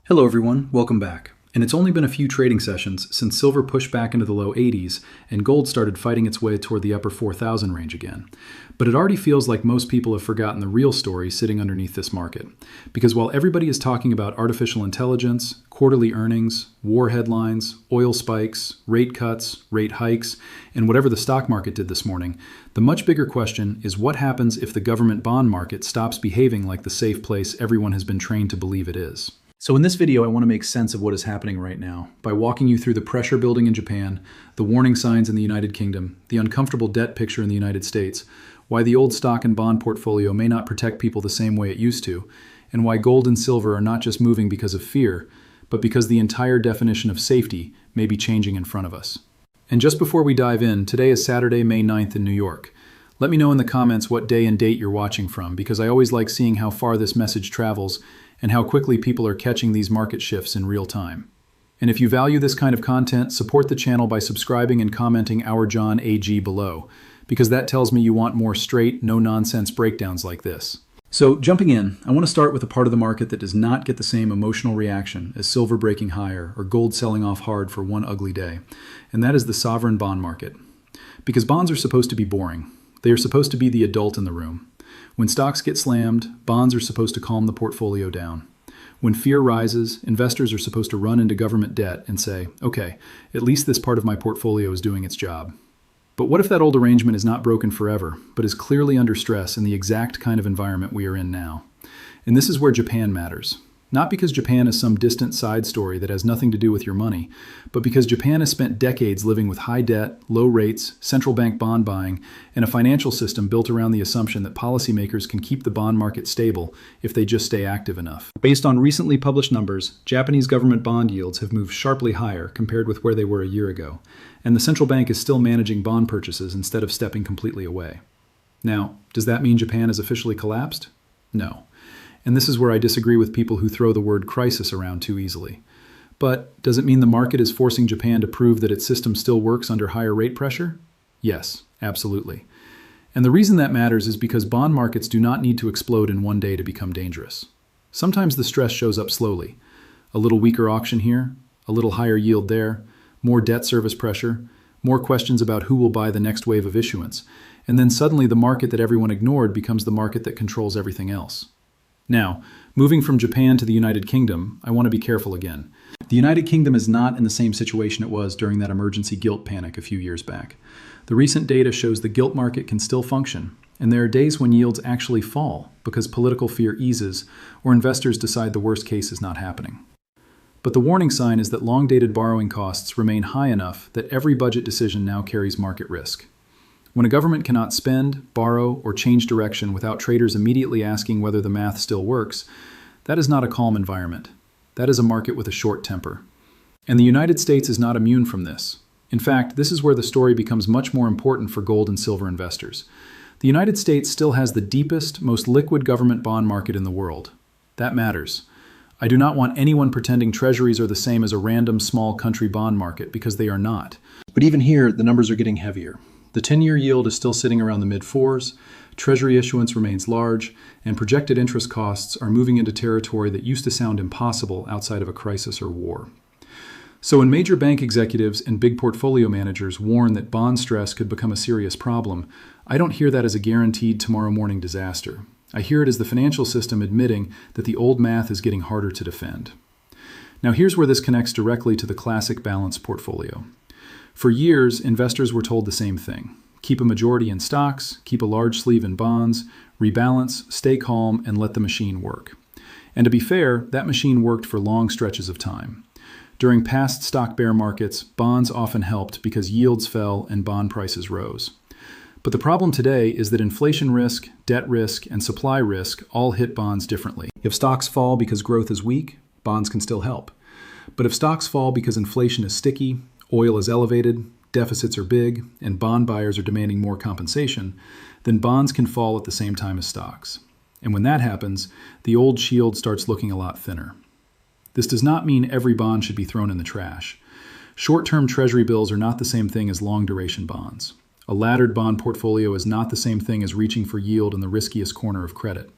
Hello everyone, welcome back. And it's only been a few trading sessions since silver pushed back into the low 80s and gold started fighting its way toward the upper 4,000 range again. But it already feels like most people have forgotten the real story sitting underneath this market. Because while everybody is talking about artificial intelligence, quarterly earnings, war headlines, oil spikes, rate cuts, rate hikes, and whatever the stock market did this morning, the much bigger question is what happens if the government bond market stops behaving like the safe place everyone has been trained to believe it is. So in this video, I want to make sense of what is happening right now by walking you through the pressure building in Japan, the warning signs in the United Kingdom, the uncomfortable debt picture in the United States, why the old stock and bond portfolio may not protect people the same way it used to, and why gold and silver are not just moving because of fear, but because the entire definition of safety may be changing in front of us. And just before we dive in, today is Saturday, May 9th in New York. Let me know in the comments what day and date you're watching from, because I always like seeing how far this message travels and how quickly people are catching these market shifts in real time. And if you value this kind of content, support the channel by subscribing and commenting Our John AG below, because that tells me you want more straight, no-nonsense breakdowns like this. So jumping in, I want to start with a part of the market that does not get the same emotional reaction as silver breaking higher or gold selling off hard for one ugly day, and that is the sovereign bond market. Because bonds are supposed to be boring. They are supposed to be the adult in the room. When stocks get slammed, bonds are supposed to calm the portfolio down. When fear rises, investors are supposed to run into government debt and say, okay, at least this part of my portfolio is doing its job. But what if that old arrangement is not broken forever, but is clearly under stress in the exact kind of environment we are in now? And this is where Japan matters. Not because Japan is some distant side story that has nothing to do with your money, but because Japan has spent decades living with high debt, low rates, central bank bond buying, and a financial system built around the assumption that policymakers can keep the bond market stable if they just stay active enough. Based on recently published numbers, Japanese government bond yields have moved sharply higher compared with where they were a year ago, and the central bank is still managing bond purchases instead of stepping completely away. Now, does that mean Japan has officially collapsed? No. And this is where I disagree with people who throw the word crisis around too easily. But does it mean the market is forcing Japan to prove that its system still works under higher rate pressure? Yes, absolutely. And the reason that matters is because bond markets do not need to explode in one day to become dangerous. Sometimes the stress shows up slowly. A little weaker auction here, a little higher yield there, more debt service pressure, more questions about who will buy the next wave of issuance, and then suddenly the market that everyone ignored becomes the market that controls everything else. Now, moving from Japan to the United Kingdom, I want to be careful again. The United Kingdom is not in the same situation it was during that emergency gilt panic a few years back. The recent data shows the gilt market can still function, and there are days when yields actually fall because political fear eases or investors decide the worst case is not happening. But the warning sign is that long-dated borrowing costs remain high enough that every budget decision now carries market risk. When a government cannot spend, borrow, or change direction without traders immediately asking whether the math still works, that is not a calm environment. That is a market with a short temper. And the United States is not immune from this. In fact, this is where the story becomes much more important for gold and silver investors. The United States still has the deepest, most liquid government bond market in the world. That matters. I do not want anyone pretending treasuries are the same as a random small country bond market, because they are not. But even here, the numbers are getting heavier. The 10-year yield is still sitting around the mid-4s, Treasury issuance remains large, and projected interest costs are moving into territory that used to sound impossible outside of a crisis or war. So when major bank executives and big portfolio managers warn that bond stress could become a serious problem, I don't hear that as a guaranteed tomorrow morning disaster. I hear it as the financial system admitting that the old math is getting harder to defend. Now here's where this connects directly to the classic balanced portfolio. For years, investors were told the same thing. Keep a majority in stocks, keep a large sleeve in bonds, rebalance, stay calm, and let the machine work. And to be fair, that machine worked for long stretches of time. During past stock bear markets, bonds often helped because yields fell and bond prices rose. But the problem today is that inflation risk, debt risk, and supply risk all hit bonds differently. If stocks fall because growth is weak, bonds can still help. But if stocks fall because inflation is sticky, oil is elevated, deficits are big, and bond buyers are demanding more compensation, then bonds can fall at the same time as stocks. And when that happens, the old shield starts looking a lot thinner. This does not mean every bond should be thrown in the trash. Short-term treasury bills are not the same thing as long-duration bonds. A laddered bond portfolio is not the same thing as reaching for yield in the riskiest corner of credit.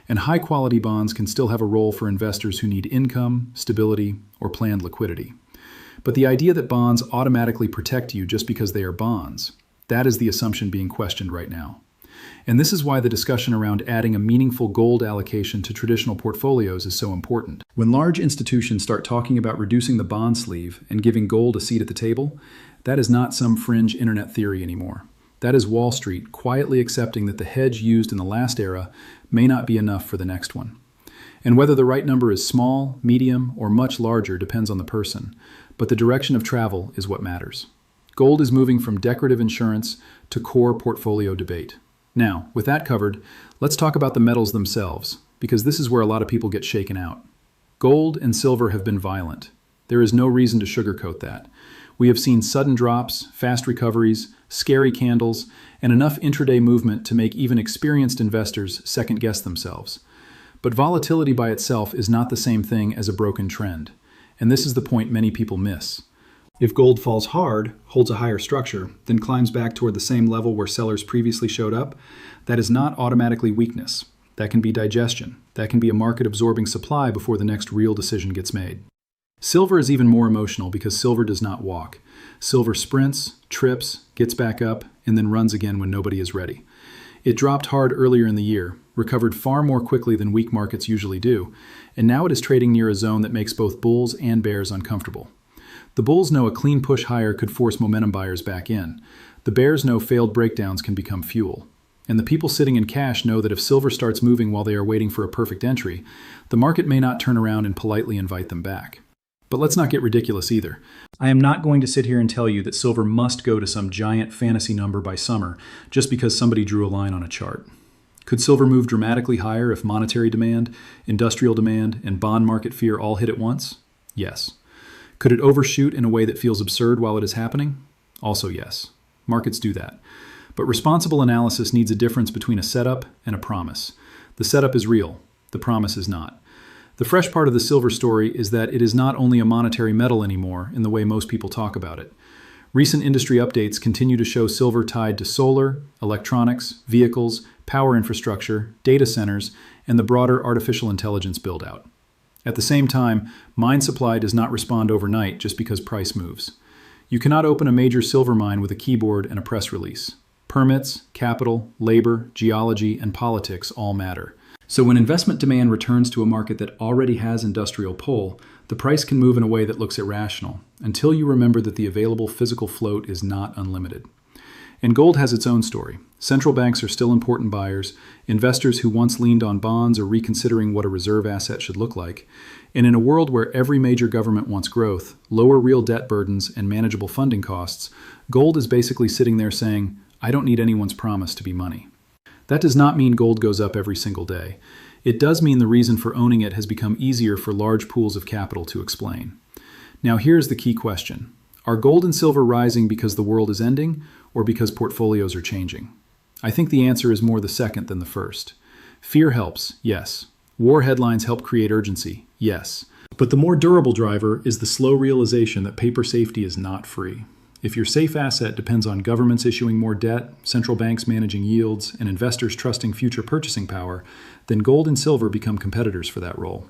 and high-quality bonds can still have a role for investors who need income, stability, or planned liquidity. But the idea that bonds automatically protect you just because they are bonds, that is the assumption being questioned right now. And this is why the discussion around adding a meaningful gold allocation to traditional portfolios is so important. When large institutions start talking about reducing the bond sleeve and giving gold a seat at the table, that is not some fringe internet theory anymore. That is Wall Street quietly accepting that the hedge used in the last era may not be enough for the next one. And whether the right number is small, medium, or much larger depends on the person, but the direction of travel is what matters. Gold is moving from decorative insurance to core portfolio debate. Now, with that covered, let's talk about the metals themselves, because this is where a lot of people get shaken out. Gold and silver have been violent. There is no reason to sugarcoat that. We have seen sudden drops, fast recoveries, scary candles, and enough intraday movement to make even experienced investors second-guess themselves. But volatility by itself is not the same thing as a broken trend, and this is the point many people miss. If gold falls hard, holds a higher structure, then climbs back toward the same level where sellers previously showed up, that is not automatically weakness. That can be digestion. That can be a market absorbing supply before the next real decision gets made. Silver is even more emotional because silver does not walk. Silver sprints, trips, gets back up, and then runs again when nobody is ready. It dropped hard earlier in the year, recovered far more quickly than weak markets usually do, and now it is trading near a zone that makes both bulls and bears uncomfortable. The bulls know a clean push higher could force momentum buyers back in. The bears know failed breakdowns can become fuel. And the people sitting in cash know that if silver starts moving while they are waiting for a perfect entry, the market may not turn around and politely invite them back. But let's not get ridiculous either. I am not going to sit here and tell you that silver must go to some giant fantasy number by summer just because somebody drew a line on a chart. Could silver move dramatically higher if monetary demand, industrial demand, and bond market fear all hit at once? Yes. Could it overshoot in a way that feels absurd while it is happening? Also yes. Markets do that. But responsible analysis needs a difference between a setup and a promise. The setup is real. The promise is not. The fresh part of the silver story is that it is not only a monetary metal anymore in the way most people talk about it. Recent industry updates continue to show silver tied to solar, electronics, vehicles, power infrastructure, data centers, and the broader artificial intelligence build-out. At the same time, mine supply does not respond overnight just because price moves. You cannot open a major silver mine with a keyboard and a press release. Permits, capital, labor, geology, and politics all matter. So when investment demand returns to a market that already has industrial pull, the price can move in a way that looks irrational, until you remember that the available physical float is not unlimited. And gold has its own story. Central banks are still important buyers, investors who once leaned on bonds are reconsidering what a reserve asset should look like, and in a world where every major government wants growth, lower real debt burdens, and manageable funding costs, gold is basically sitting there saying, I don't need anyone's promise to be money. That does not mean gold goes up every single day. It does mean the reason for owning it has become easier for large pools of capital to explain. Now here's the key question. Are gold and silver rising because the world is ending, or because portfolios are changing? I think the answer is more the second than the first. Fear helps, yes. War headlines help create urgency, yes. But the more durable driver is the slow realization that paper safety is not free. If your safe asset depends on governments issuing more debt, central banks managing yields, and investors trusting future purchasing power, then gold and silver become competitors for that role.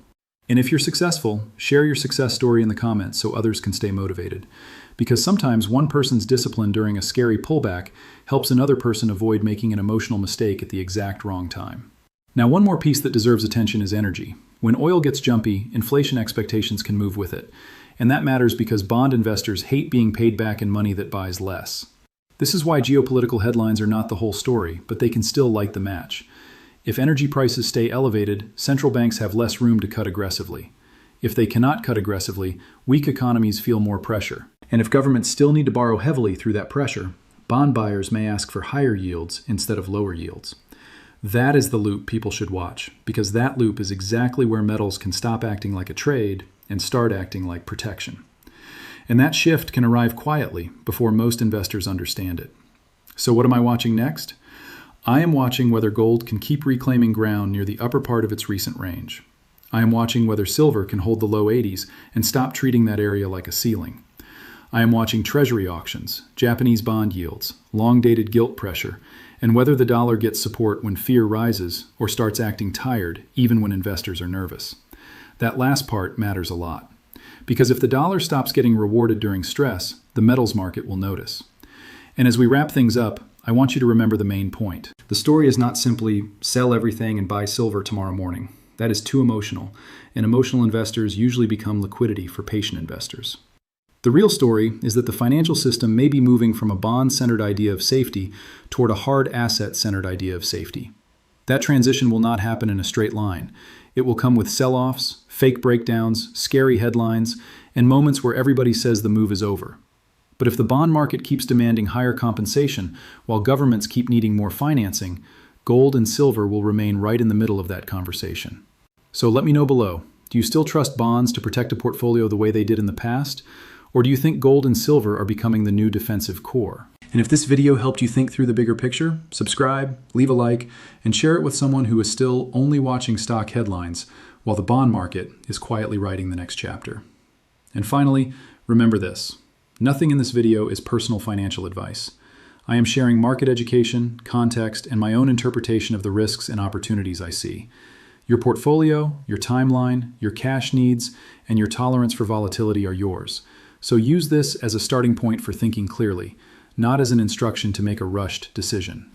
And if you're successful, share your success story in the comments so others can stay motivated. Because sometimes one person's discipline during a scary pullback helps another person avoid making an emotional mistake at the exact wrong time. Now, one more piece that deserves attention is energy. When oil gets jumpy, inflation expectations can move with it. And that matters because bond investors hate being paid back in money that buys less. This is why geopolitical headlines are not the whole story, but they can still light the match. If energy prices stay elevated, central banks have less room to cut aggressively. If they cannot cut aggressively, weak economies feel more pressure. And if governments still need to borrow heavily through that pressure, bond buyers may ask for higher yields instead of lower yields. That is the loop people should watch, because that loop is exactly where metals can stop acting like a trade and start acting like protection. And that shift can arrive quietly before most investors understand it. So what am I watching next? I am watching whether gold can keep reclaiming ground near the upper part of its recent range. I am watching whether silver can hold the low 80s and stop treating that area like a ceiling. I am watching Treasury auctions, Japanese bond yields, long-dated gilt pressure, and whether the dollar gets support when fear rises or starts acting tired, even when investors are nervous. That last part matters a lot. Because if the dollar stops getting rewarded during stress, the metals market will notice. And as we wrap things up, I want you to remember the main point. The story is not simply sell everything and buy silver tomorrow morning. That is too emotional, and emotional investors usually become liquidity for patient investors. The real story is that the financial system may be moving from a bond-centered idea of safety toward a hard asset-centered idea of safety. That transition will not happen in a straight line. It will come with sell-offs, fake breakdowns, scary headlines, and moments where everybody says the move is over. But if the bond market keeps demanding higher compensation while governments keep needing more financing, gold and silver will remain right in the middle of that conversation. So let me know below. Do you still trust bonds to protect a portfolio the way they did in the past? Or do you think gold and silver are becoming the new defensive core? And if this video helped you think through the bigger picture, subscribe, leave a like, and share it with someone who is still only watching stock headlines while the bond market is quietly writing the next chapter. And finally, remember this. Nothing in this video is personal financial advice. I am sharing market education, context, and my own interpretation of the risks and opportunities I see. Your portfolio, your timeline, your cash needs, and your tolerance for volatility are yours. So use this as a starting point for thinking clearly, not as an instruction to make a rushed decision.